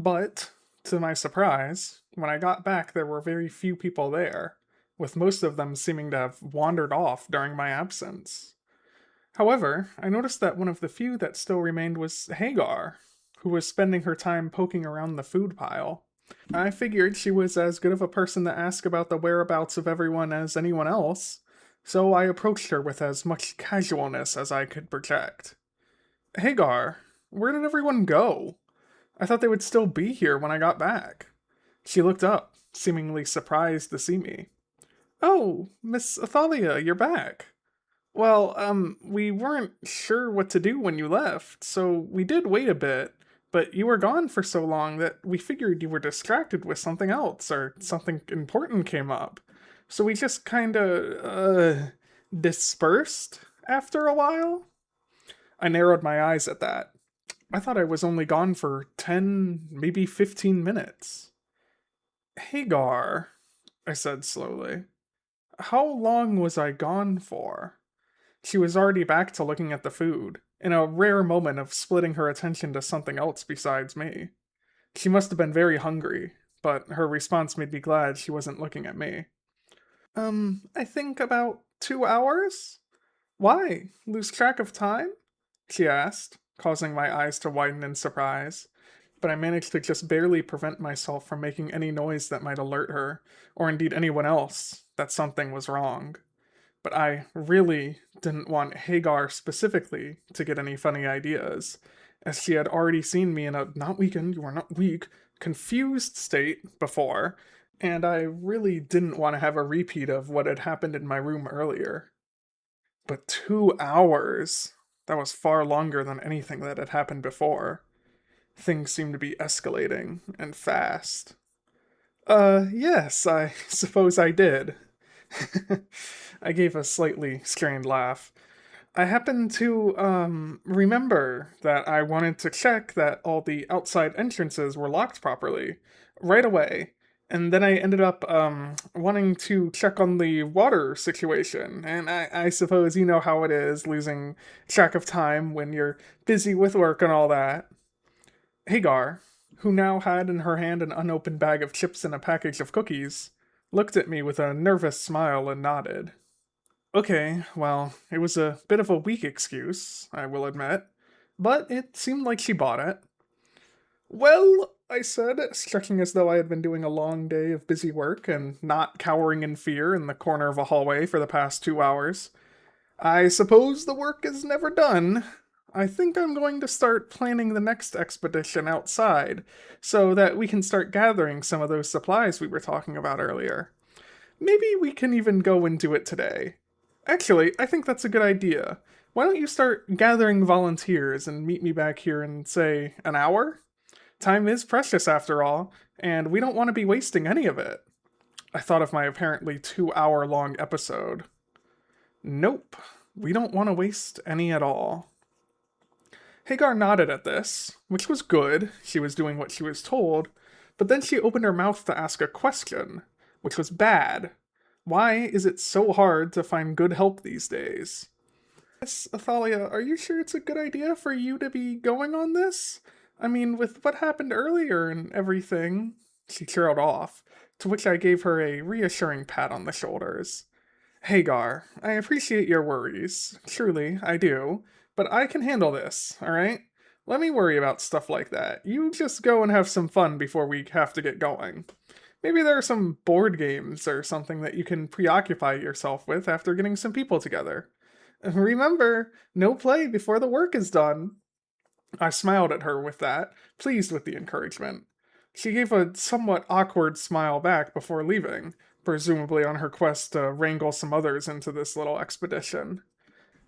But, to my surprise, when I got back, there were very few people there, with most of them seeming to have wandered off during my absence. However, I noticed that one of the few that still remained was Hagar, who was spending her time poking around the food pile. I figured she was as good of a person to ask about the whereabouts of everyone as anyone else, so I approached her with as much casualness as I could project. Hagar, where did everyone go? I thought they would still be here when I got back. She looked up, seemingly surprised to see me. Oh, Miss Athalia, you're back. Well, we weren't sure what to do when you left, so we did wait a bit, but you were gone for so long that we figured you were distracted with something else or something important came up. So we just dispersed after a while? I narrowed my eyes at that. I thought I was only gone for 10, maybe 15 minutes. Hagar, I said slowly, how long was I gone for? She was already back to looking at the food, in a rare moment of splitting her attention to something else besides me. She must have been very hungry, but her response made me glad she wasn't looking at me. I think about 2 hours? Why? Lose track of time? She asked, causing my eyes to widen in surprise. But I managed to just barely prevent myself from making any noise that might alert her, or indeed anyone else, that something was wrong. But I really didn't want Hagar specifically to get any funny ideas, as she had already seen me in a not weakened, you are not weak, confused state before, and I really didn't want to have a repeat of what had happened in my room earlier. But 2 hours? That was far longer than anything that had happened before. Things seemed to be escalating, and fast. Yes, I suppose I did. I gave a slightly strained laugh. I happened to, remember that I wanted to check that all the outside entrances were locked properly, right away. And then I ended up, wanting to check on the water situation. And I suppose you know how it is, losing track of time when you're busy with work and all that. Hagar, who now had in her hand an unopened bag of chips and a package of cookies, looked at me with a nervous smile and nodded. Okay, well, it was a bit of a weak excuse, I will admit, but it seemed like she bought it. Well, I said, stretching as though I had been doing a long day of busy work and not cowering in fear in the corner of a hallway for the past 2 hours. I suppose the work is never done. I think I'm going to start planning the next expedition outside, so that we can start gathering some of those supplies we were talking about earlier. Maybe we can even go and do it today. Actually, I think that's a good idea. Why don't you start gathering volunteers and meet me back here in, say, an hour? Time is precious after all, and we don't want to be wasting any of it. I thought of my apparently 2 hour long episode. Nope, we don't want to waste any at all. Hagar nodded at this, which was good, she was doing what she was told, but then she opened her mouth to ask a question, which was bad. Why is it so hard to find good help these days? Miss Athalia, are you sure it's a good idea for you to be going on this? I mean, with what happened earlier and everything. She trailed off, to which I gave her a reassuring pat on the shoulders. Hagar, I appreciate your worries. Truly, I do. But I can handle this, alright? Let me worry about stuff like that. You just go and have some fun before we have to get going. Maybe there are some board games or something that you can preoccupy yourself with after getting some people together. Remember, no play before the work is done. I smiled at her with that, pleased with the encouragement. She gave a somewhat awkward smile back before leaving, presumably on her quest to wrangle some others into this little expedition.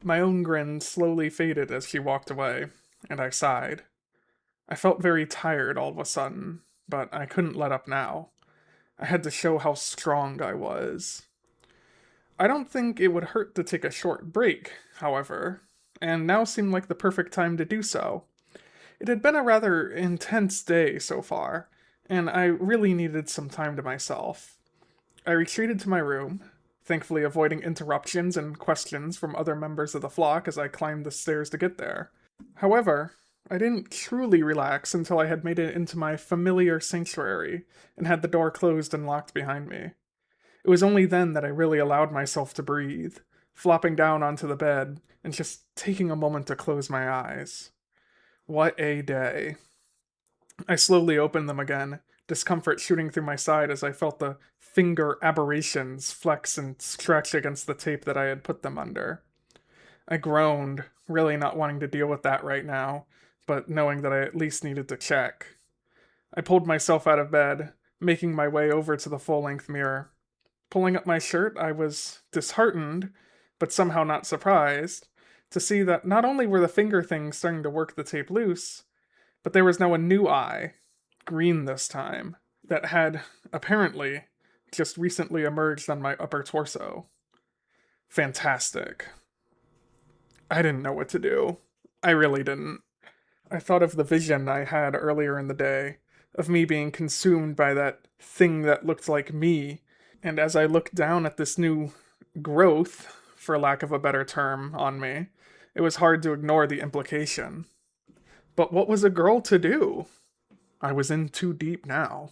My own grin slowly faded as she walked away, and I sighed. I felt very tired all of a sudden, but I couldn't let up now. I had to show how strong I was. I don't think it would hurt to take a short break, however, and now seemed like the perfect time to do so. It had been a rather intense day so far, and I really needed some time to myself. I retreated to my room, thankfully avoiding interruptions and questions from other members of the flock as I climbed the stairs to get there. However, I didn't truly relax until I had made it into my familiar sanctuary and had the door closed and locked behind me. It was only then that I really allowed myself to breathe, flopping down onto the bed and just taking a moment to close my eyes. What a day. I slowly opened them again, discomfort shooting through my side as I felt the finger aberrations flex and stretch against the tape that I had put them under. I groaned, really not wanting to deal with that right now, but knowing that I at least needed to check. I pulled myself out of bed, making my way over to the full length mirror. Pulling up my shirt, I was disheartened, but somehow not surprised, to see that not only were the finger things starting to work the tape loose, but there was now a new eye, green this time, that had, apparently, just recently emerged on my upper torso. Fantastic. I didn't know what to do. I really didn't. I thought of the vision I had earlier in the day, of me being consumed by that thing that looked like me, and as I looked down at this new growth, for lack of a better term, on me, it was hard to ignore the implication. But what was a girl to do? I was in too deep now.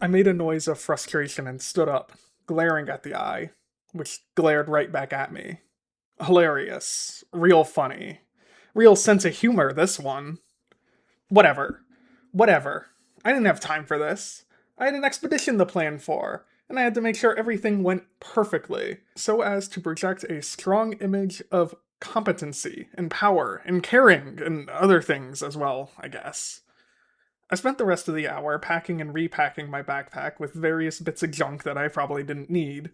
I made a noise of frustration and stood up, glaring at the eye, which glared right back at me. Hilarious. Real funny. Real sense of humor, this one. Whatever. Whatever. I didn't have time for this. I had an expedition to plan for, and I had to make sure everything went perfectly, so as to project a strong image of competency and power and caring and other things as well, I guess. I spent the rest of the hour packing and repacking my backpack with various bits of junk that I probably didn't need.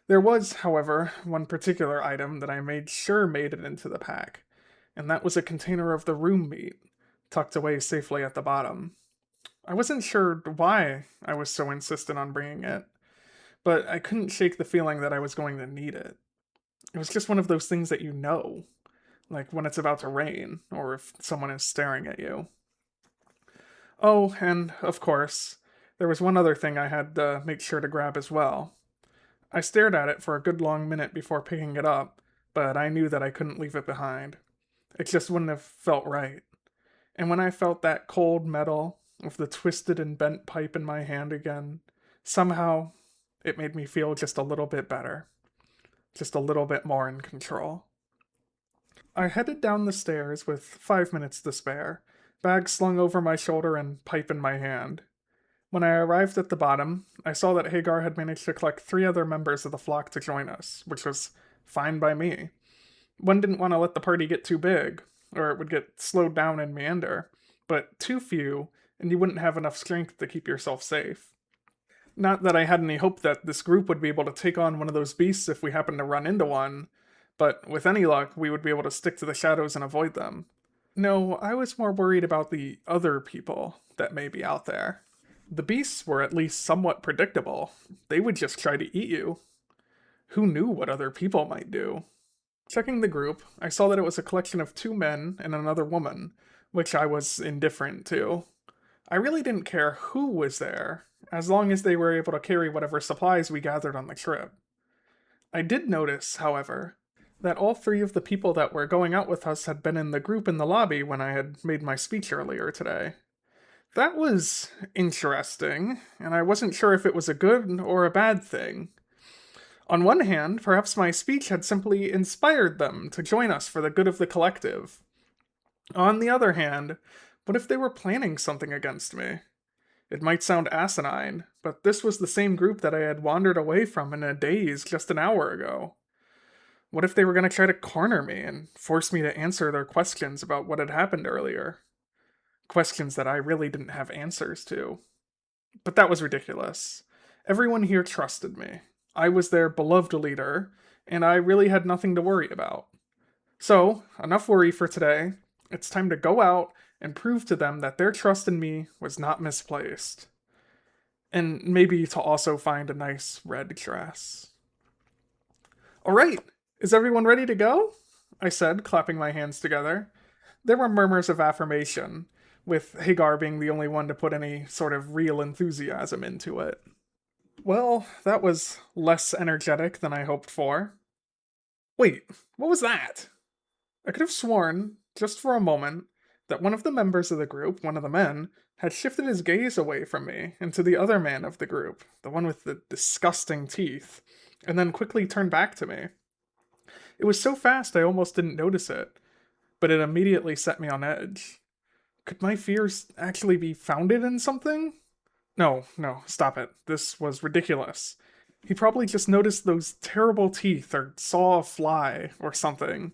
There was, however, one particular item that I made sure made it into the pack, and that was a container of the room meat, tucked away safely at the bottom. I wasn't sure why I was so insistent on bringing it, but I couldn't shake the feeling that I was going to need it. It was just one of those things that you know, like when it's about to rain, or if someone is staring at you. Oh, and of course, there was one other thing I had to make sure to grab as well. I stared at it for a good long minute before picking it up, but I knew that I couldn't leave it behind. It just wouldn't have felt right. And when I felt that cold metal of the twisted and bent pipe in my hand again, somehow it made me feel just a little bit better. Just a little bit more in control. I headed down the stairs with 5 minutes to spare, bag slung over my shoulder and pipe in my hand. When I arrived at the bottom, I saw that Hagar had managed to collect 3 other members of the flock to join us, which was fine by me. One didn't want to let the party get too big, or it would get slowed down and meander, but too few, and you wouldn't have enough strength to keep yourself safe. Not that I had any hope that this group would be able to take on one of those beasts if we happened to run into one, but with any luck, we would be able to stick to the shadows and avoid them. No, I was more worried about the other people that may be out there. The beasts were at least somewhat predictable. They would just try to eat you. Who knew what other people might do? Checking the group, I saw that it was a collection of 2 men and another woman, which I was indifferent to. I really didn't care who was there, as long as they were able to carry whatever supplies we gathered on the trip. I did notice, however, that all 3 of the people that were going out with us had been in the group in the lobby when I had made my speech earlier today. That was interesting, and I wasn't sure if it was a good or a bad thing. On one hand, perhaps my speech had simply inspired them to join us for the good of the collective. On the other hand, what if they were planning something against me? It might sound asinine, but this was the same group that I had wandered away from in a daze just an hour ago. What if they were going to try to corner me and force me to answer their questions about what had happened earlier? Questions that I really didn't have answers to. But that was ridiculous. Everyone here trusted me. I was their beloved leader, and I really had nothing to worry about. So, enough worry for today. It's time to go out and prove to them that their trust in me was not misplaced. And maybe to also find a nice red dress. Alright, is everyone ready to go? I said, clapping my hands together. There were murmurs of affirmation, with Hagar being the only one to put any sort of real enthusiasm into it. Well, that was less energetic than I hoped for. Wait, what was that? I could have sworn, just for a moment, that one of the members of the group, one of the men, had shifted his gaze away from me and to the other man of the group, the one with the disgusting teeth, and then quickly turned back to me. It was so fast I almost didn't notice it, but it immediately set me on edge. Could my fears actually be founded in something? No, no, stop it. This was ridiculous. He probably just noticed those terrible teeth or saw a fly or something.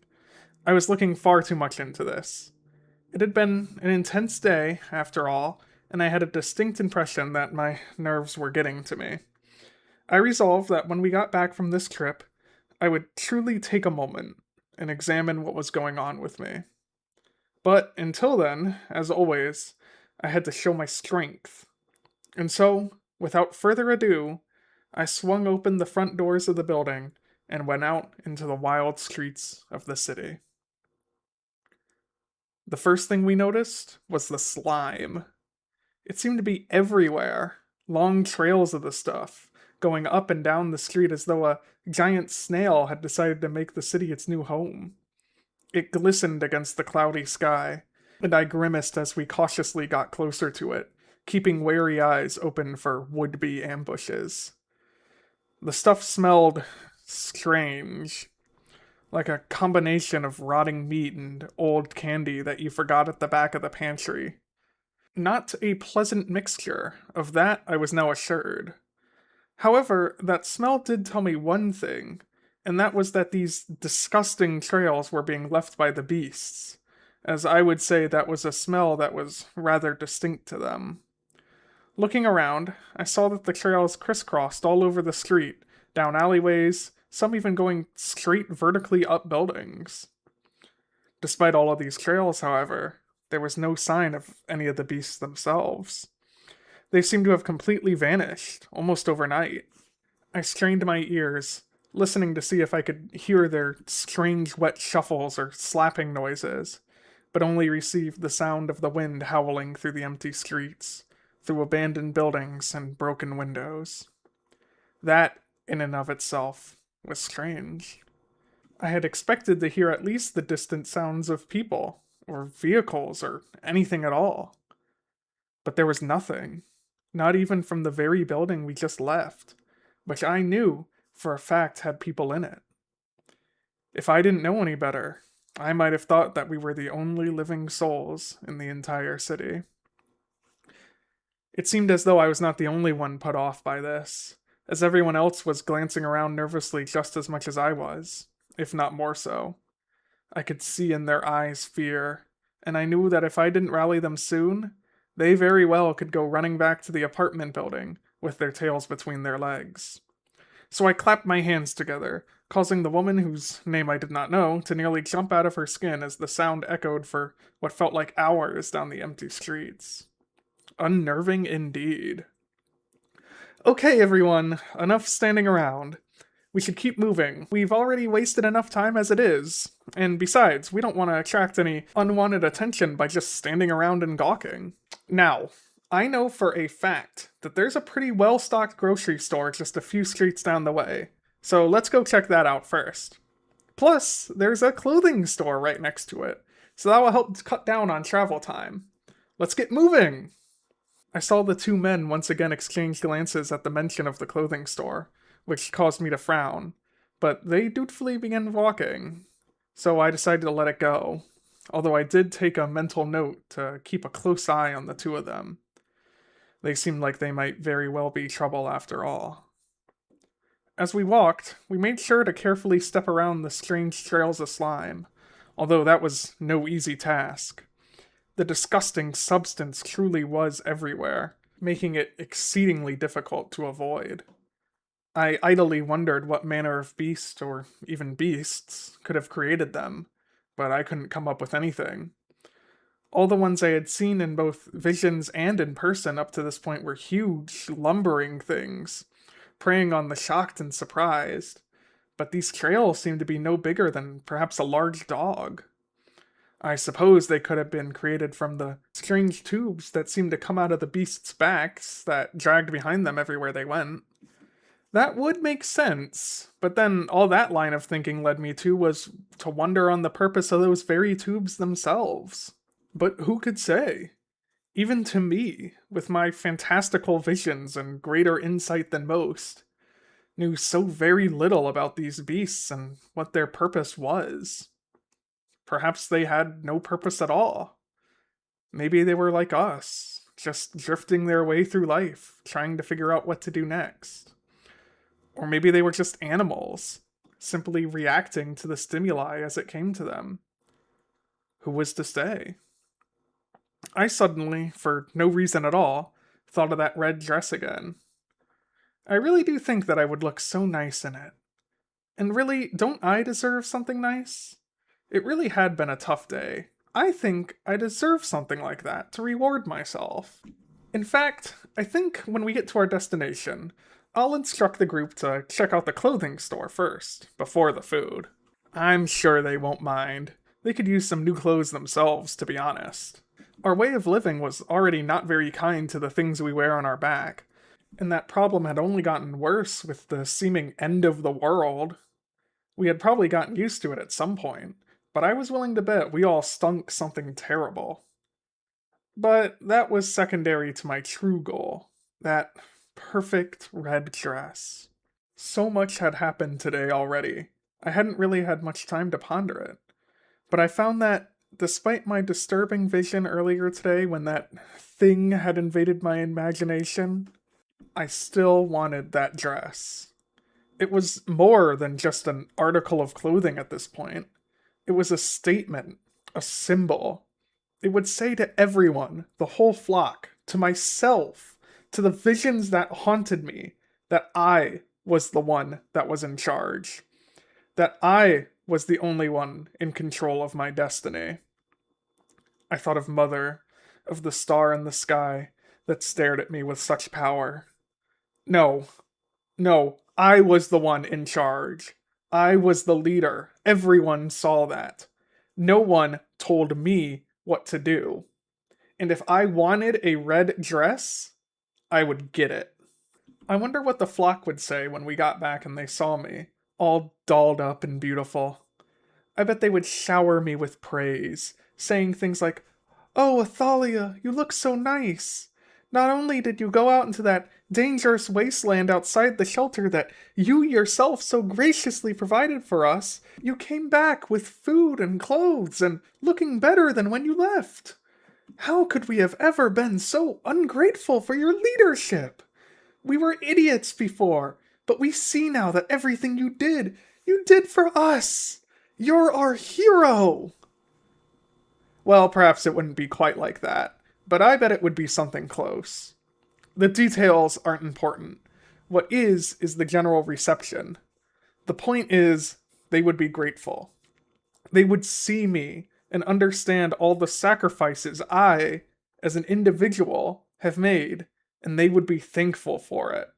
I was looking far too much into this. It had been an intense day, after all, and I had a distinct impression that my nerves were getting to me. I resolved that when we got back from this trip, I would truly take a moment and examine what was going on with me. But until then, as always, I had to show my strength. And so, without further ado, I swung open the front doors of the building and went out into the wild streets of the city. The first thing we noticed was the slime. It seemed to be everywhere, long trails of the stuff, going up and down the street as though a giant snail had decided to make the city its new home. It glistened against the cloudy sky, and I grimaced as we cautiously got closer to it, keeping wary eyes open for would-be ambushes. The stuff smelled strange, like a combination of rotting meat and old candy that you forgot at the back of the pantry. Not a pleasant mixture, of that I was now assured. However, that smell did tell me one thing, and that was that these disgusting trails were being left by the beasts, as I would say that was a smell that was rather distinct to them. Looking around, I saw that the trails crisscrossed all over the street, down alleyways, some even going straight vertically up buildings. Despite all of these trails, however, there was no sign of any of the beasts themselves. They seemed to have completely vanished, almost overnight. I strained my ears, listening to see if I could hear their strange wet shuffles or slapping noises, but only received the sound of the wind howling through the empty streets, through abandoned buildings and broken windows. That, in and of itself, was strange. I had expected to hear at least the distant sounds of people, or vehicles, or anything at all. But there was nothing, not even from the very building we just left, which I knew, for a fact, had people in it. If I didn't know any better, I might have thought that we were the only living souls in the entire city. It seemed as though I was not the only one put off by this, as everyone else was glancing around nervously just as much as I was, if not more so. I could see in their eyes fear, and I knew that if I didn't rally them soon, they very well could go running back to the apartment building with their tails between their legs. So I clapped my hands together, causing the woman whose name I did not know to nearly jump out of her skin as the sound echoed for what felt like hours down the empty streets. Unnerving indeed. Okay, everyone, enough standing around. We should keep moving. We've already wasted enough time as it is. And besides, we don't want to attract any unwanted attention by just standing around and gawking. Now, I know for a fact that there's a pretty well-stocked grocery store just a few streets down the way. So let's go check that out first. Plus, there's a clothing store right next to it. So that will help cut down on travel time. Let's get moving! I saw the two men once again exchange glances at the mention of the clothing store, which caused me to frown, but they dutifully began walking, so I decided to let it go, although I did take a mental note to keep a close eye on the two of them. They seemed like they might very well be trouble after all. As we walked, we made sure to carefully step around the strange trails of slime, although that was no easy task. The disgusting substance truly was everywhere, making it exceedingly difficult to avoid. I idly wondered what manner of beast, or even beasts, could have created them, but I couldn't come up with anything. All the ones I had seen in both visions and in person up to this point were huge, lumbering things, preying on the shocked and surprised, but these trails seemed to be no bigger than perhaps a large dog. I suppose they could have been created from the strange tubes that seemed to come out of the beasts' backs that dragged behind them everywhere they went. That would make sense, but then all that line of thinking led me to was to wonder on the purpose of those very tubes themselves. But who could say? Even to me, with my fantastical visions and greater insight than most, knew so very little about these beasts and what their purpose was. Perhaps they had no purpose at all. Maybe they were like us, just drifting their way through life, trying to figure out what to do next. Or maybe they were just animals, simply reacting to the stimuli as it came to them. Who was to say? I suddenly, for no reason at all, thought of that red dress again. I really do think that I would look so nice in it. And really, don't I deserve something nice? It really had been a tough day. I think I deserve something like that to reward myself. In fact, I think when we get to our destination, I'll instruct the group to check out the clothing store first, before the food. I'm sure they won't mind. They could use some new clothes themselves, to be honest. Our way of living was already not very kind to the things we wear on our back, and that problem had only gotten worse with the seeming end of the world. We had probably gotten used to it at some point, but I was willing to bet we all stunk something terrible. But that was secondary to my true goal, that perfect red dress. So much had happened today already. I hadn't really had much time to ponder it. But I found that, despite my disturbing vision earlier today when that thing had invaded my imagination, I still wanted that dress. It was more than just an article of clothing at this point. It was a statement, a symbol. It would say to everyone, the whole flock, to myself, to the visions that haunted me, that I was the one that was in charge. That I was the only one in control of my destiny. I thought of Mother, of the star in the sky that stared at me with such power. No, I was the one in charge. I was the leader. Everyone saw that. No one told me what to do. And if I wanted a red dress, I would get it. I wonder what the flock would say when we got back and they saw me, all dolled up and beautiful. I bet they would shower me with praise, saying things like, "Oh, Athalia, you look so nice. Not only did you go out into that dangerous wasteland outside the shelter that you yourself so graciously provided for us, you came back with food and clothes and looking better than when you left. How could we have ever been so ungrateful for your leadership? We were idiots before, but we see now that everything you did for us. You're our hero." Well, perhaps it wouldn't be quite like that, but I bet it would be something close. The details aren't important. What is the general reception. The point is, they would be grateful. They would see me and understand all the sacrifices I, as an individual, have made, and they would be thankful for it.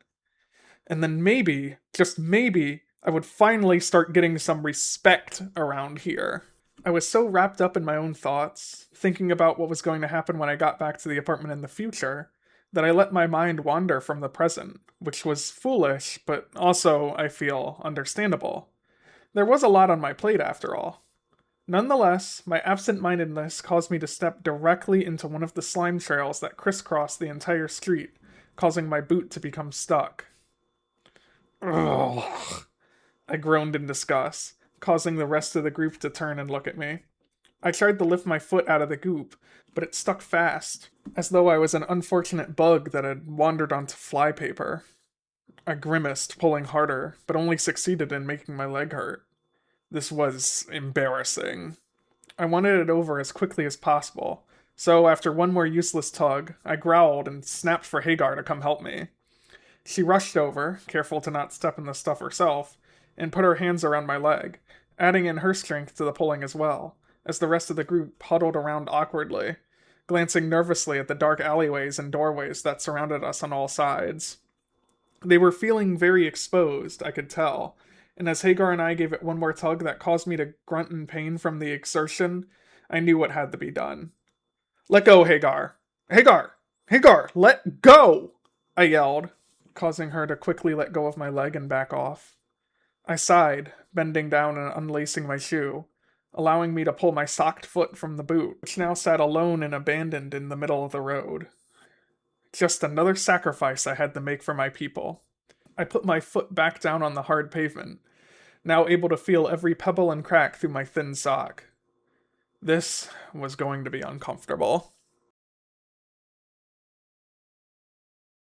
And then maybe, just maybe, I would finally start getting some respect around here. I was so wrapped up in my own thoughts, thinking about what was going to happen when I got back to the apartment in the future, that I let my mind wander from the present, which was foolish, but also, I feel, understandable. There was a lot on my plate after all. Nonetheless, my absent-mindedness caused me to step directly into one of the slime trails that crisscrossed the entire street, causing my boot to become stuck. Ugh. I groaned in disgust, causing the rest of the group to turn and look at me. I tried to lift my foot out of the goop, but it stuck fast, as though I was an unfortunate bug that had wandered onto flypaper. I grimaced, pulling harder, but only succeeded in making my leg hurt. This was embarrassing. I wanted it over as quickly as possible, so after one more useless tug, I growled and snapped for Hagar to come help me. She rushed over, careful to not step in the stuff herself, and put her hands around my leg, adding in her strength to the pulling as well, as the rest of the group huddled around awkwardly, glancing nervously at the dark alleyways and doorways that surrounded us on all sides. They were feeling very exposed, I could tell, and as Hagar and I gave it one more tug that caused me to grunt in pain from the exertion, I knew what had to be done. "Let go, Hagar! Hagar, let go!" I yelled, causing her to quickly let go of my leg and back off. I sighed, bending down and unlacing my shoe, allowing me to pull my socked foot from the boot, which now sat alone and abandoned in the middle of the road. Just another sacrifice I had to make for my people. I put my foot back down on the hard pavement, now able to feel every pebble and crack through my thin sock. This was going to be uncomfortable.